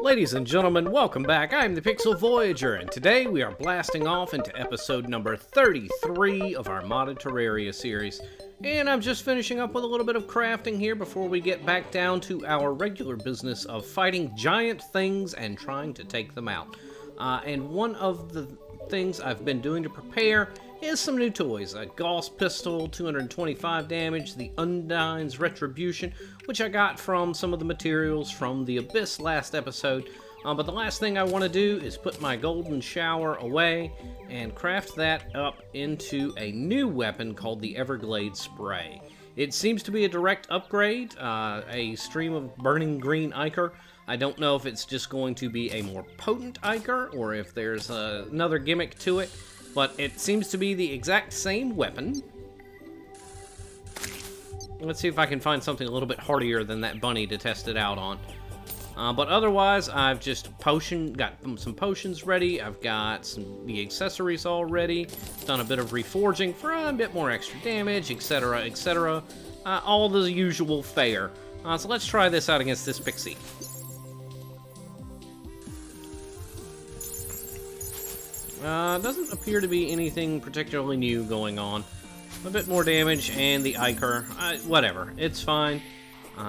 Ladies and gentlemen, welcome back. I'm the Pixel Voyager, and today we are blasting off into episode number 33 of our modded Terraria series. And I'm just finishing up with a little bit of crafting here before we get back down to our regular business of fighting giant things and trying to take them out. And one of the things I've been doing to prepare is some new toys. A Gauss pistol, 225 damage, the Undyne's Retribution, which I got from some of the materials from the Abyss last episode. But the last thing I want to do is put my golden shower away and craft that up into a new weapon called the Everglade Spray. It seems to be a direct upgrade, a stream of burning green ichor. I don't know if it's just going to be a more potent ichor or if there's another gimmick to it, but it seems to be the exact same weapon. Let's see if I can find something a little bit hardier than that bunny to test it out on. But otherwise, I've just got some potions ready. I've got the accessories all ready. Done a bit of reforging for a bit more extra damage, etc., etc. All the usual fare. So let's try this out against this pixie. Doesn't appear to be anything particularly new going on. A bit more damage and the ichor. Whatever, it's fine.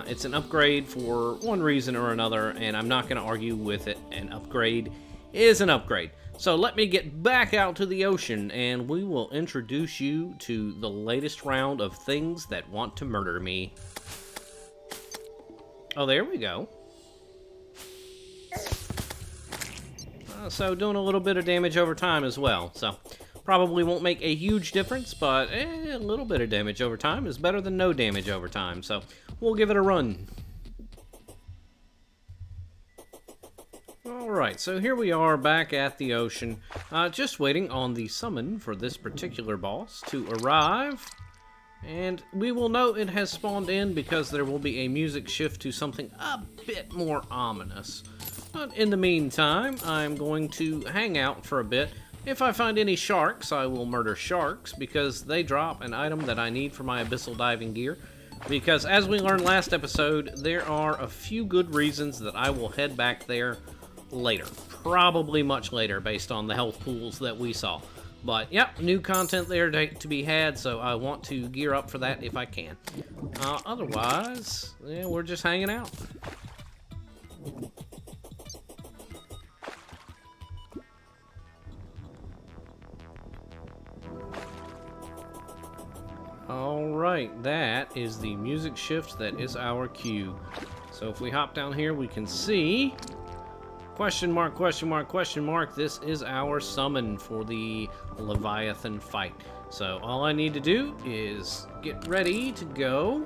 It's an upgrade for one reason or another, and I'm not going to argue with it. An upgrade is an upgrade. So let me get back out to the ocean, and we will introduce you to the latest round of things that want to murder me. Oh, there we go. So doing a little bit of damage over time as well. So probably won't make a huge difference, but a little bit of damage over time is better than no damage over time. So we'll give it a run. Alright, so here we are back at the ocean, just waiting on the summon for this particular boss to arrive. And we will know it has spawned in because there will be a music shift to something a bit more ominous. But in the meantime, I'm going to hang out for a bit. If I find any sharks, I will murder sharks because they drop an item that I need for my abyssal diving gear. Because as we learned last episode, there are a few good reasons that I will head back there later. Probably much later based on the health pools that we saw. But yep, new content there to be had, so I want to gear up for that if I can. Otherwise, yeah, we're just hanging out. Alright, that is the music shift that is our cue. So if we hop down here, we can see... Question mark, question mark, question mark. This is our summon for the Leviathan fight. So all I need to do is get ready to go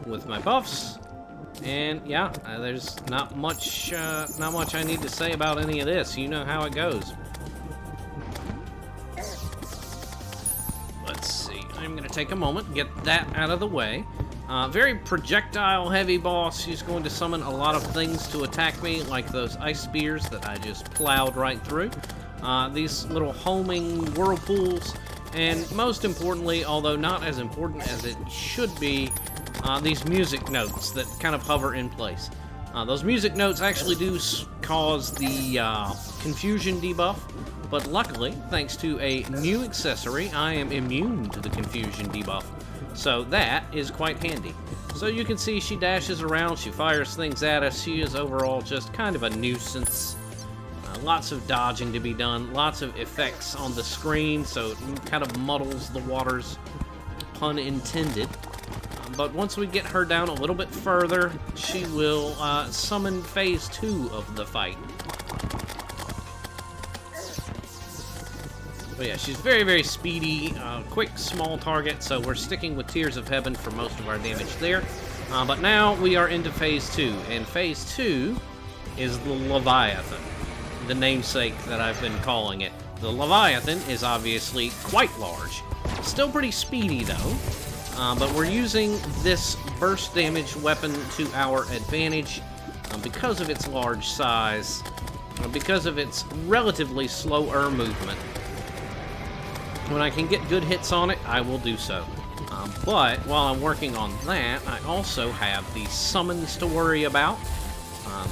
with my buffs. And yeah, there's not much I need to say about any of this. You know how it goes. Let's see. I'm going to take a moment, get that out of the way. Very projectile heavy boss. She's going to summon a lot of things to attack me, like those ice spears that I just plowed right through. These little homing whirlpools, and most importantly, although not as important as it should be, these music notes that kind of hover in place. Those music notes actually do cause the confusion debuff, but luckily, thanks to a new accessory, I am immune to the confusion debuff. So that is quite handy. So you can see she dashes around, she fires things at us, she is overall just kind of a nuisance. Lots of dodging to be done, lots of effects on the screen, so it kind of muddles the waters, pun intended. But once we get her down a little bit further, she will summon phase 2 of the fight. But yeah, she's very, very speedy, quick, small target, so we're sticking with Tears of Heaven for most of our damage there. But now we are into Phase 2, and Phase 2 is the Leviathan, the namesake that I've been calling it. The Leviathan is obviously quite large. Still pretty speedy, though, but we're using this burst damage weapon to our advantage because of its large size, because of its relatively slower movement. When I can get good hits on it, I will do so. But while I'm working on that, I also have the summons to worry about.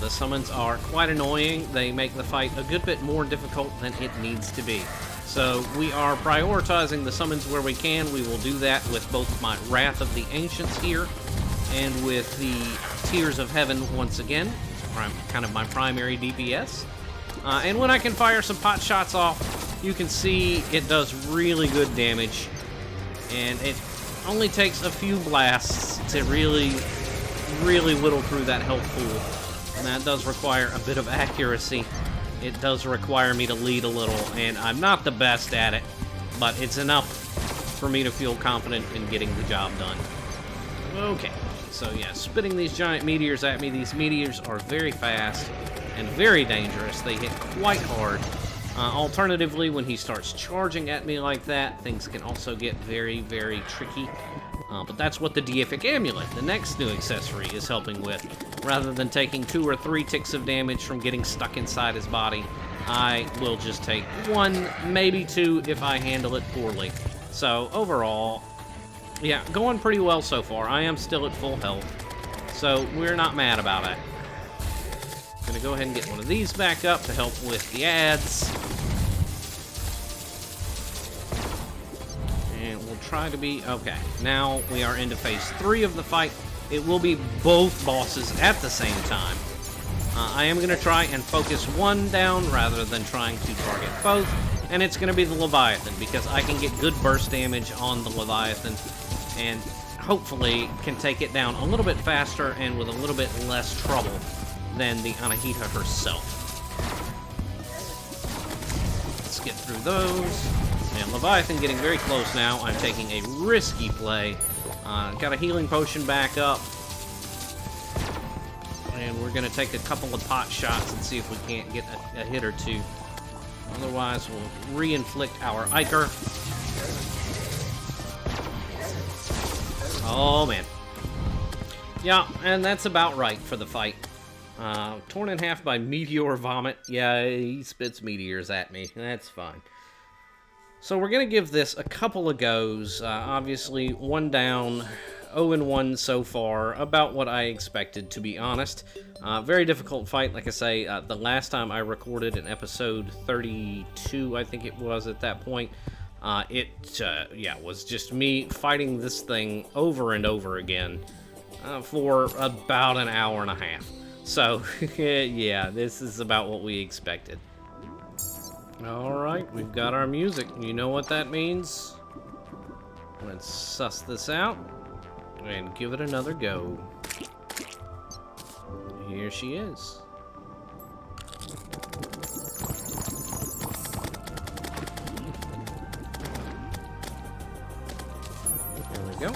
The summons are quite annoying. They make the fight a good bit more difficult than it needs to be. So we are prioritizing the summons where we can. We will do that with both my Wrath of the Ancients here and with the Tears of Heaven once again. Kind of my primary DPS. And when I can fire some pot shots off, you can see it does really good damage. And it only takes a few blasts to really whittle through that health pool. And that does require a bit of accuracy. It does require me to lead a little, and I'm not the best at it, but it's enough for me to feel confident in getting the job done. Okay, so yeah, spitting these giant meteors at me. These meteors are very fast and very dangerous. They hit quite hard. Alternatively, when he starts charging at me like that, things can also get very, very tricky. But that's what the Deific Amulet, the next new accessory, is helping with. Rather than taking 2 or 3 ticks of damage from getting stuck inside his body, I will just take 1, maybe 2 if I handle it poorly. So overall, yeah, going pretty well so far. I am still at full health, so we're not mad about it. Gonna go ahead and get one of these back up to help with the ads. And we'll try to be... Okay, now we are into phase 3 of the fight. It will be both bosses at the same time. I am going to try and focus one down rather than trying to target both. And it's going to be the Leviathan, because I can get good burst damage on the Leviathan. And hopefully can take it down a little bit faster and with a little bit less trouble than the Anahita herself. Let's get through those. And Leviathan getting very close now. I'm taking a risky play. Got a healing potion back up. And we're going to take a couple of pot shots and see if we can't get a hit or two. Otherwise, we'll re-inflict our Iker. Oh, man. Yeah, and that's about right for the fight. Torn in half by Meteor Vomit. Yeah, he spits meteors at me. That's fine. So we're going to give this a couple of goes. Obviously, 1 down, 0-1 so far. About what I expected, to be honest. Very difficult fight. Like I say, the last time I recorded in episode 32, I think it was at that point, was just me fighting this thing over and over again for about an hour and a half. So, yeah, this is about what we expected. Alright, we've got our music. You know what that means? Let's suss this out and give it another go. Here she is. There we go.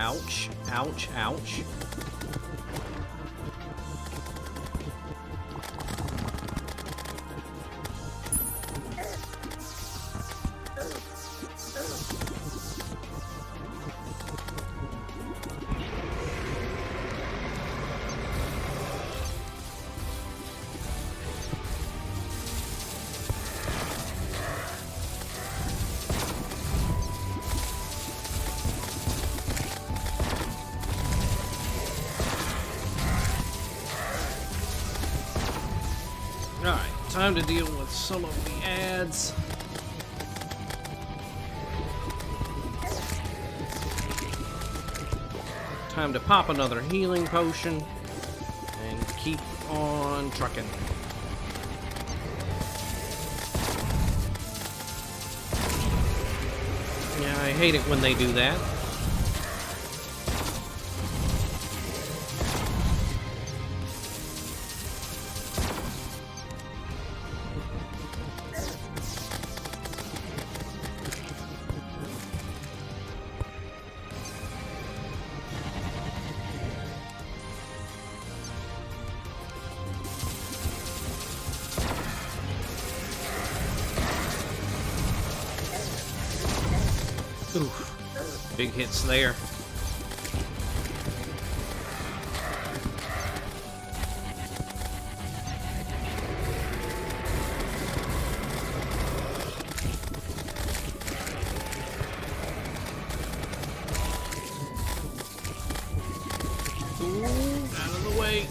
Ouch, ouch, ouch. Alright, time to deal with some of the ads. Time to pop another healing potion and keep on trucking. Yeah, I hate it when they do that. Oof. Big hits there.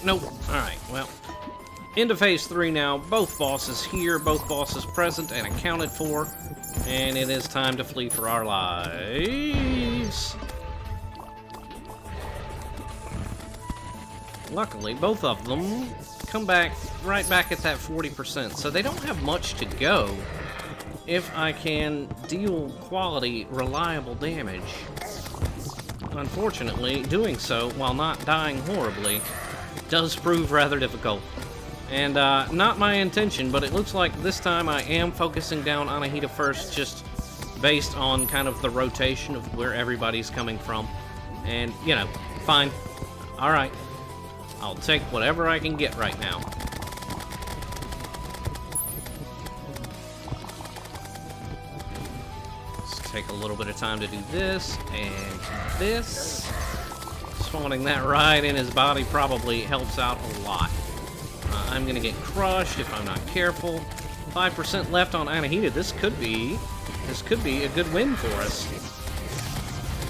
Nope. Alright, well. Into phase 3 now. Both bosses here, both bosses present and accounted for. And it is time to flee for our lives. Luckily, both of them come back right back at that 40%. So they don't have much to go if I can deal quality, reliable damage. Unfortunately, doing so while not dying horribly does prove rather difficult. And not my intention, but it looks like this time I am focusing down Anahita first, just based on kind of the rotation of where everybody's coming from. And, you know, fine. Alright. I'll take whatever I can get right now. Let's take a little bit of time to do this and this. Spawning that right in his body probably helps out a lot. I'm gonna get crushed if I'm not careful. 5% left on Anahita. This could be a good win for us.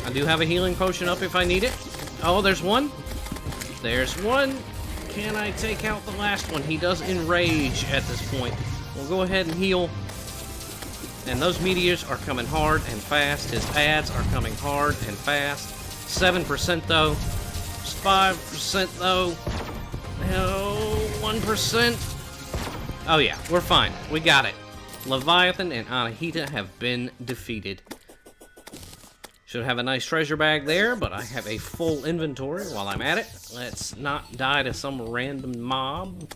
I do have a healing potion up if I need it. Oh, there's one. There's one. Can I take out the last one? He does enrage at this point. We'll go ahead and heal. And those meteors are coming hard and fast. His ads are coming hard and fast. 7% though. 5% though. No, 1%. Oh yeah, we're fine. We got it. Leviathan and Anahita have been defeated. Should have a nice treasure bag there, but I have a full inventory while I'm at it. Let's not die to some random mob.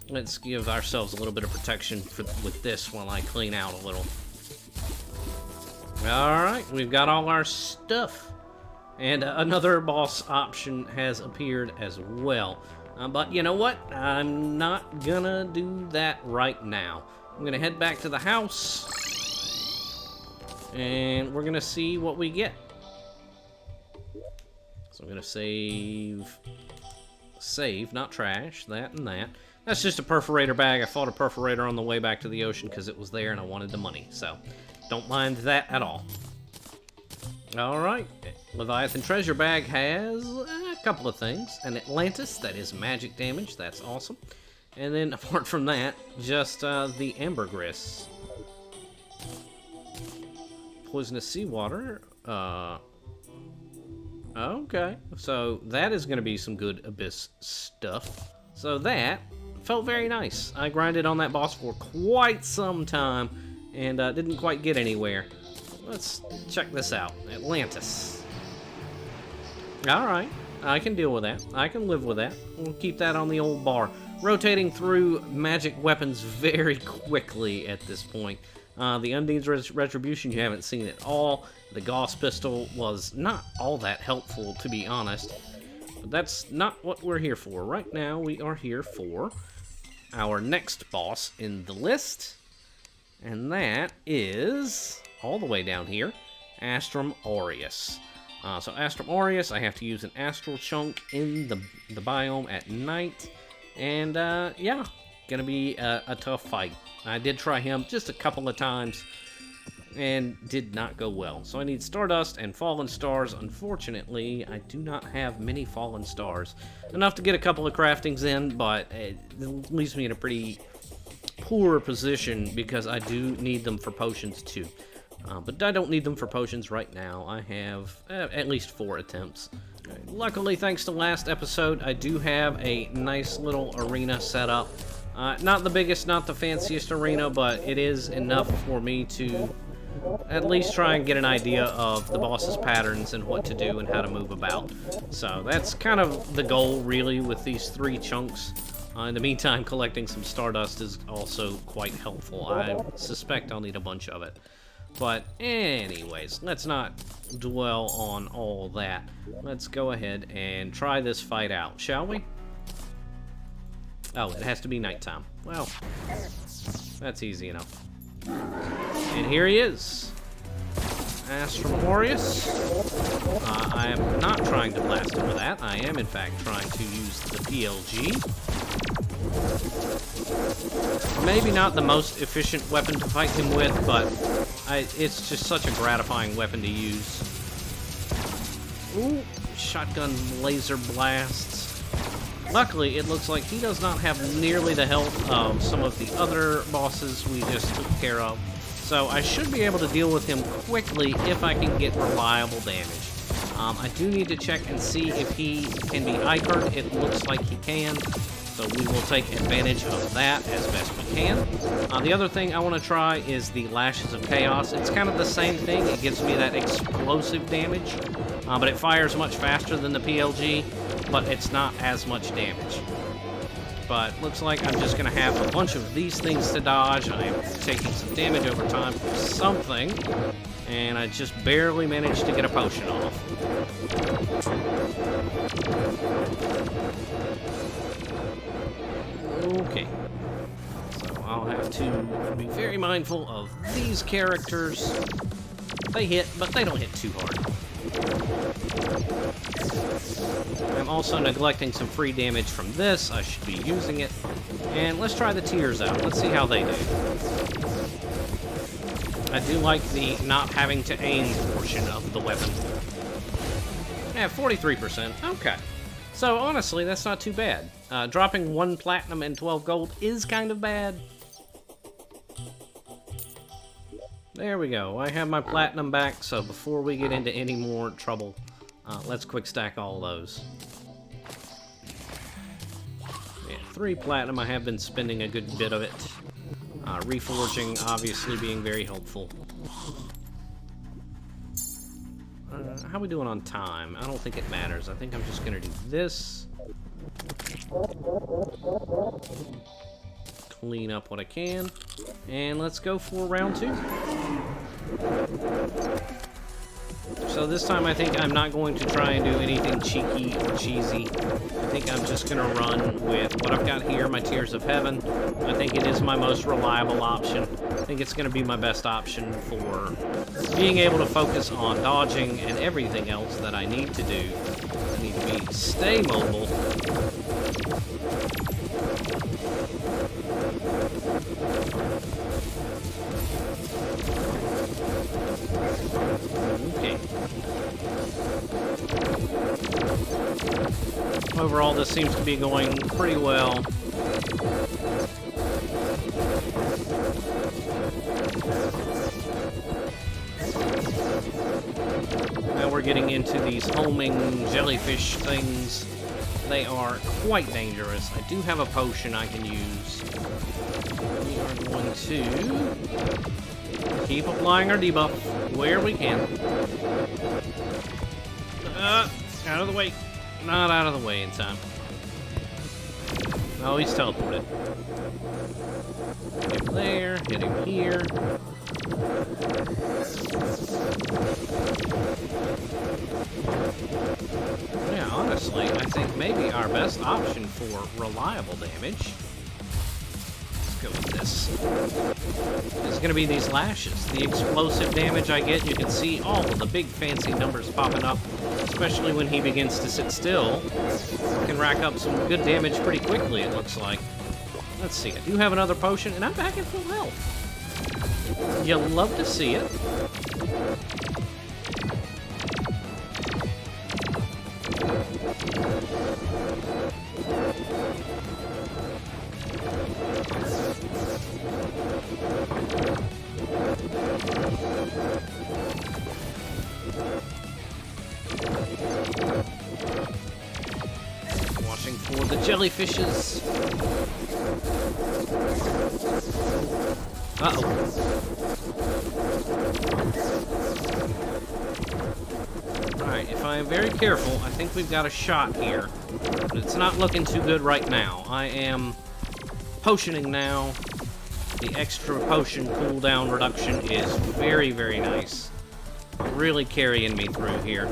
Let's give ourselves a little bit of protection with this while I clean out a little. Alright, we've got all our stuff. And another boss option has appeared as well. But you know what? I'm not gonna do that right now. I'm gonna head back to the house. And we're gonna see what we get. So I'm gonna save. Save, not trash. That and that. That's just a perforator bag. I fought a perforator on the way back to the ocean because it was there and I wanted the money. So, don't mind that at all. Alright. Leviathan treasure bag has a couple of things. An Atlantis, that is magic damage. That's awesome. And then, apart from that, just the ambergris. Poisonous seawater. Okay. So, that is going to be some good abyss stuff. So that felt very nice. I grinded on that boss for quite some time and didn't quite get anywhere. Let's check this out. Atlantis. Alright, I can deal with that. I can live with that. We'll keep that on the old bar. Rotating through magic weapons very quickly at this point. The Undine's Retribution you haven't seen at all. The Gauss Pistol was not all that helpful, to be honest. But that's not what we're here for. Right now, we are here for our next boss in the list. And that is, all the way down here, Astrum Aureus. So Astrum Aureus, I have to use an astral chunk in the biome at night. And, yeah, gonna be a tough fight. I did try him just a couple of times and did not go well. So I need Stardust and Fallen Stars. Unfortunately, I do not have many Fallen Stars. Enough to get a couple of craftings in, but it leaves me in a pretty poor position because I do need them for potions too. But I don't need them for potions right now. I have at least 4 attempts. Luckily, thanks to last episode, I do have a nice little arena set up. Not the biggest, not the fanciest arena, but it is enough for me to at least try and get an idea of the boss's patterns and what to do and how to move about. So that's kind of the goal, really, with these 3 chunks. In the meantime, collecting some Stardust is also quite helpful. I suspect I'll need a bunch of it. But anyways, let's not dwell on all that. Let's go ahead and try this fight out, shall we? Oh, it has to be nighttime. Well, that's easy enough. And here he is. Astromorius. I am not trying to blast him with that. I am, in fact, trying to use the PLG. Maybe not the most efficient weapon to fight him with, but it's just such a gratifying weapon to use. Ooh, shotgun laser blasts. Luckily, it looks like he does not have nearly the health of some of the other bosses we just took care of. So I should be able to deal with him quickly if I can get reliable damage. I do need to check and see if he can be hypered. It looks like he can, so we will take advantage of that as best we can. The other thing I want to try is the Lashes of Chaos. It's kind of the same thing. It gives me that explosive damage, but it fires much faster than the PLG, but it's not as much damage. But looks like I'm just going to have a bunch of these things to dodge. I am taking some damage over time from something, and I just barely managed to get a potion off. Okay. So I'll have to be very mindful of these characters. They hit, but they don't hit too hard. I'm also neglecting some free damage from this. I should be using it. And let's try the tears out. Let's see how they do. I do like the not having to aim portion of the weapon. Yeah, 43%. Okay. So honestly, that's not too bad. Dropping 1 platinum and 12 gold is kind of bad. There we go. I have my platinum back, so before we get into any more trouble, let's quick stack all those. Yeah, 3 platinum. I have been spending a good bit of it. Reforging, obviously, being very helpful. How are we doing on time? I don't think it matters. I think I'm just going to do this. Clean up what I can. And let's go for round 2. So this time I think I'm not going to try and do anything cheeky or cheesy. I think I'm just going to run with what I've got here, my Tears of Heaven. I think it is my most reliable option. I think it's going to be my best option for being able to focus on dodging and everything else that I need to do. I need to stay mobile. Okay. Overall, this seems to be going pretty well. Now we're getting into these homing jellyfish things. They are quite dangerous. I do have a potion I can use. We are going to keep applying our debuff where we can. Out of the way. Not out of the way in time. Oh, he's teleported. Hit him there, hit him here. Yeah, honestly, I think maybe our best option for reliable damage, let's go with this, is going to be these lashes. The explosive damage I get, you can see all of the big fancy numbers popping up, especially when he begins to sit still. Can rack up some good damage pretty quickly, it looks like. Let's see, I do have another potion, and I'm back at full health. You'll love to see it. Watching for the jellyfishes. Uh-oh. Alright, if I am very careful, I think we've got a shot here. But it's not looking too good right now. I am potioning now. The extra potion cooldown reduction is very, very nice. Really carrying me through here.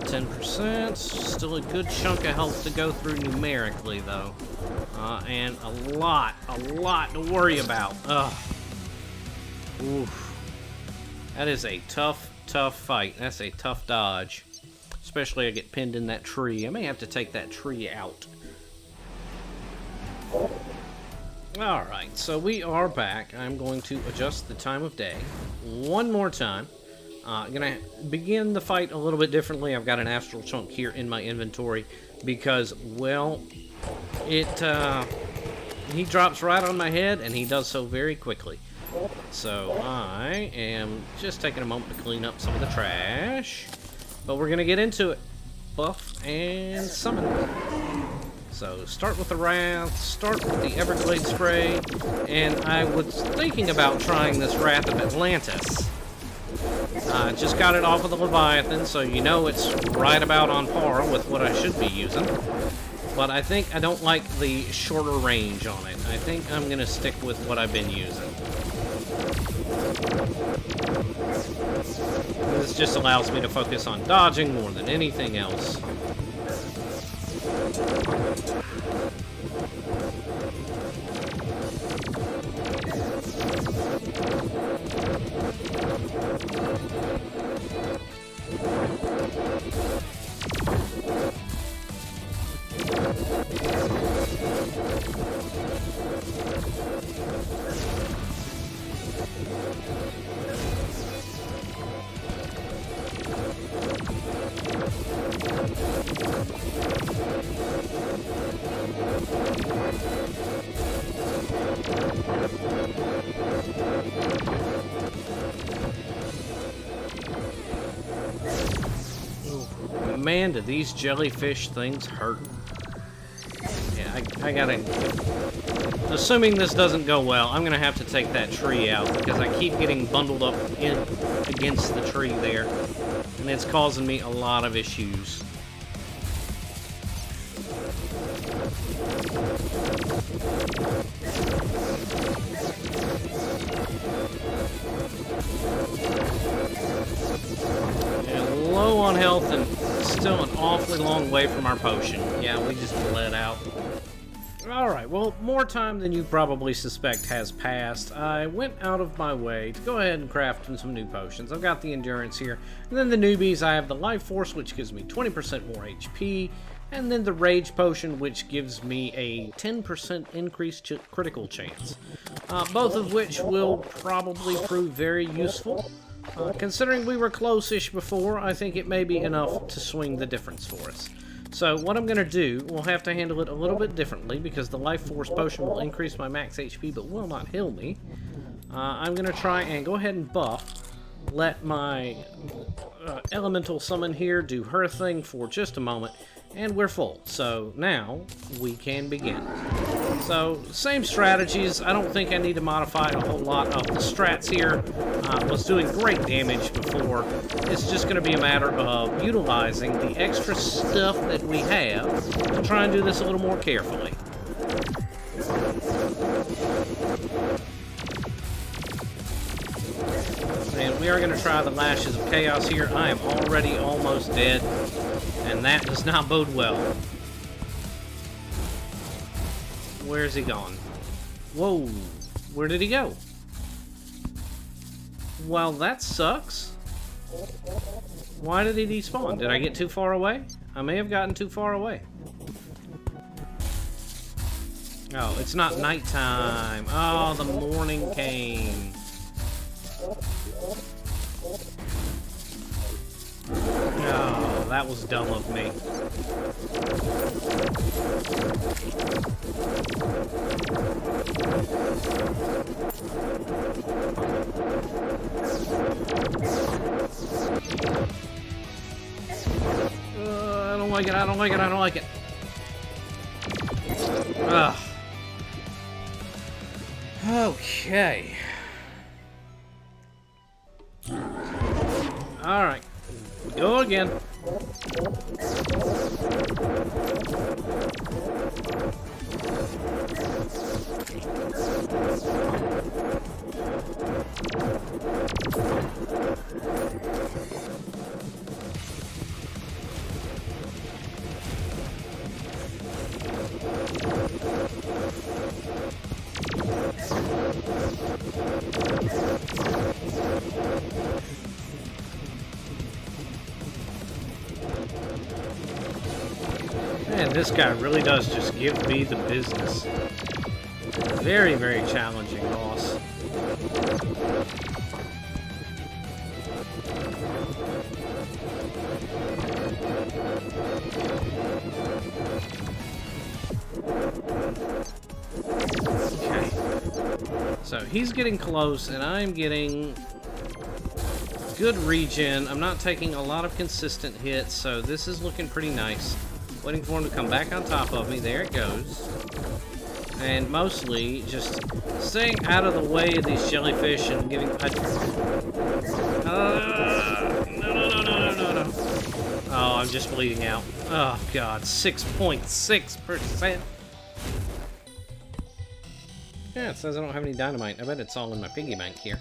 10%. Still a good chunk of health to go through numerically, though. And a lot to worry about. Ugh. Oof. That is a tough, tough fight. That's a tough dodge. Especially I get pinned in that tree. I may have to take that tree out. Alright, so we are back. I'm going to adjust the time of day one more time. I'm going to begin the fight a little bit differently. I've got an astral chunk here in my inventory because, well, he drops right on my head, and he does so very quickly. So I am just taking a moment to clean up some of the trash. But we're going to get into it. Buff and summon. So start with the Wrath, start with the Everglade Spray, and I was thinking about trying this Wrath of Atlantis. Just got it off of the Leviathan, so you know it's right about on par with what I should be using. But I think I don't like the shorter range on it. I think I'm going to stick with what I've been using. This just allows me to focus on dodging more than anything else. Man, do these jellyfish things hurt. Yeah, I gotta... Assuming this doesn't go well, I'm gonna have to take that tree out because I keep getting bundled up against the tree there. And it's causing me a lot of issues. Yeah, low on health and still an awfully long way from our potion. Yeah, we just bled out. Alright, well, more time than you probably suspect has passed. I went out of my way to go ahead and craft some new potions. I've got the Endurance here. And then the newbies, I have the Life Force, which gives me 20% more HP. And then the Rage Potion, which gives me a 10% increased critical chance. Both of which will probably prove very useful. Considering we were close-ish before, I think it may be enough to swing the difference for us. So what I'm going to do, we'll have to handle it a little bit differently because the Life Force Potion will increase my max HP but will not heal me. I'm going to try and go ahead and buff. Let my Elemental Summon here do her thing for just a moment. And we're full. So now we can begin. So same strategies. I don't think I need to modify a whole lot of the strats here. Was doing great damage before. It's just going to be a matter of utilizing the extra stuff that we have to try and do this a little more carefully. And we are going to try the Lashes of Chaos here. I am already almost dead. And that does not bode well. Where's he gone? Whoa. Where did he go? Well, that sucks. Why did he despawn? Did I get too far away? I may have gotten too far away. Oh, it's not nighttime. Oh, the morning came. Oh, that was dumb of me. I don't like it, I don't like it, I don't like it. Ugh. Okay. Alright. Go again. Man, this guy really does just give me the business. Very, very challenging boss. Okay. So he's getting close, and I'm getting good regen. I'm not taking a lot of consistent hits, so this is looking pretty nice. Waiting for him to come back on top of me. There it goes. And mostly just staying out of the way of these jellyfish and giving... no. Oh, I'm just bleeding out. Oh, God. 6.6%. Yeah, it says I don't have any dynamite. I bet it's all in my piggy bank here.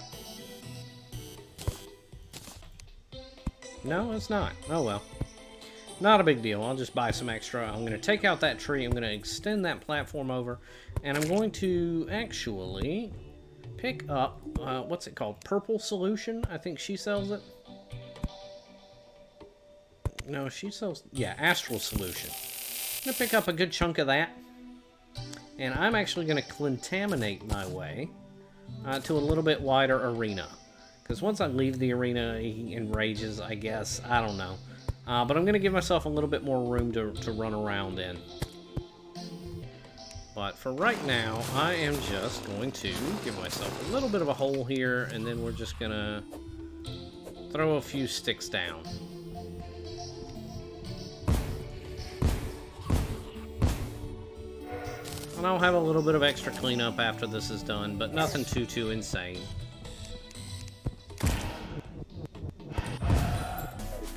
No, it's not. Oh, well. Not a big deal. I'll just buy some extra. I'm going to take out that tree. I'm going to extend that platform over. And I'm going to actually pick up, what's it called? Purple Solution? I think she sells it. No, she sells, yeah, Astral Solution. I'm going to pick up a good chunk of that. And I'm actually going to contaminate my way to a little bit wider arena. Because once I leave the arena, he enrages, I guess. I don't know. But I'm going to give myself a little bit more room to run around in. But for right now, I am just going to give myself a little bit of a hole here, and then we're just going to throw a few sticks down. And I'll have a little bit of extra cleanup after this is done, but nothing too insane.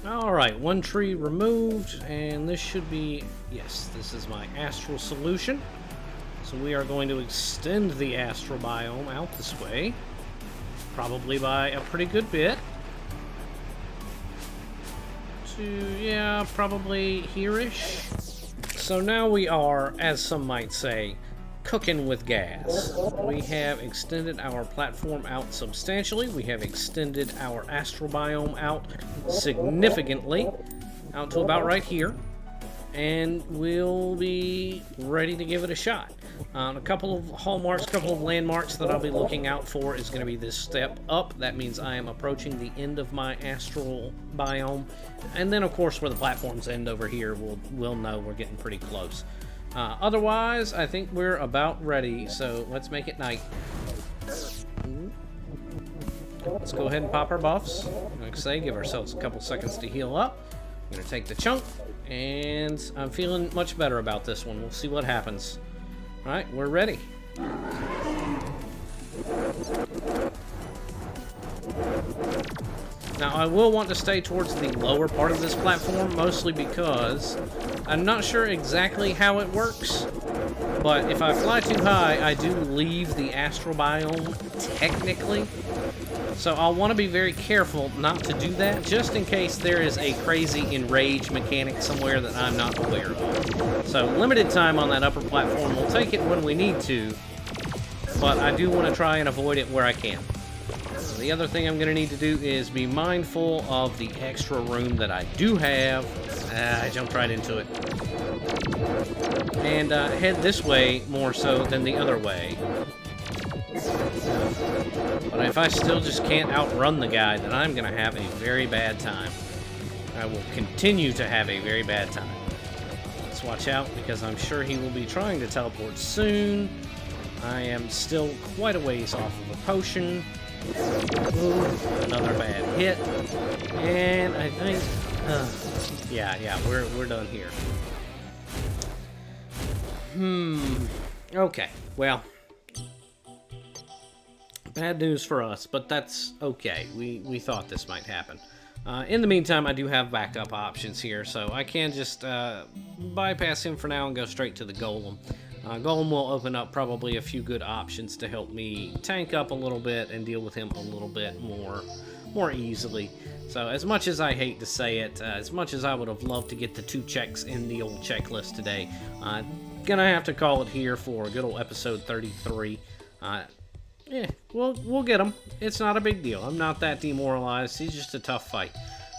Alright, one tree removed, and this should be... Yes, this is my Astral Solution. So we are going to extend the Astral Biome out this way. Probably by a pretty good bit. To, yeah, probably here-ish. So now we are, as some might say, cooking with gas. We have extended our platform out substantially. We have extended our Astral Biome out significantly, out to about right here. And we'll be ready to give it a shot. A couple of hallmarks, a couple of landmarks that I'll be looking out for is going to be this step up. That means I am approaching the end of my Astral Biome. And then, of course, where the platforms end over here, we'll know we're getting pretty close. Otherwise, I think we're about ready, so let's make it night. Let's go ahead and pop our buffs. Like I say, give ourselves a couple seconds to heal up. I'm going to take the chunk, and I'm feeling much better about this one. We'll see what happens. Alright, we're ready. Now, I will want to stay towards the lower part of this platform, mostly because I'm not sure exactly how it works, but if I fly too high, I do leave the Astral Biome, technically. So I'll want to be very careful not to do that, just in case there is a crazy enrage mechanic somewhere that I'm not aware of. So limited time on that upper platform. We'll take it when we need to, but I do want to try and avoid it where I can. So the other thing I'm going to need to do is be mindful of the extra room that I do have. I jumped right into it. And head this way more so than the other way. But if I still just can't outrun the guy, then I'm going to have a very bad time. I will continue to have a very bad time. Let's watch out, because I'm sure he will be trying to teleport soon. I am still quite a ways off of a potion. Ooh, another bad hit. And I think... yeah, we're done here. Okay, well... Bad news for us, but that's okay. We thought this might happen. In the meantime, I do have backup options here, so I can just bypass him for now and go straight to the Golem. Golem will open up probably a few good options to help me tank up a little bit and deal with him a little bit more easily. So as much as I hate to say it, as much as I would have loved to get the 2 checks in the old checklist today, gonna have to call it here for good old episode 33. Yeah, we'll get him. It's not a big deal. I'm not that demoralized. He's just a tough fight.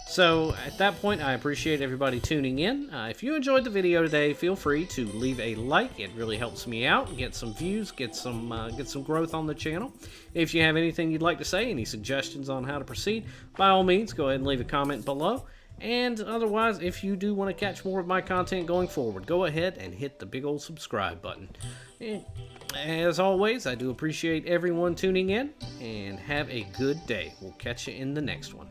So at that point, I appreciate everybody tuning in. If you enjoyed the video today, feel free to leave a like. It really helps me out, get some views, get some growth on the channel. If you have anything you'd like to say, any suggestions on how to proceed, by all means, go ahead and leave a comment below. And otherwise, if you do want to catch more of my content going forward, go ahead and hit the big old subscribe button. And as always, I do appreciate everyone tuning in, and have a good day. We'll catch you in the next one.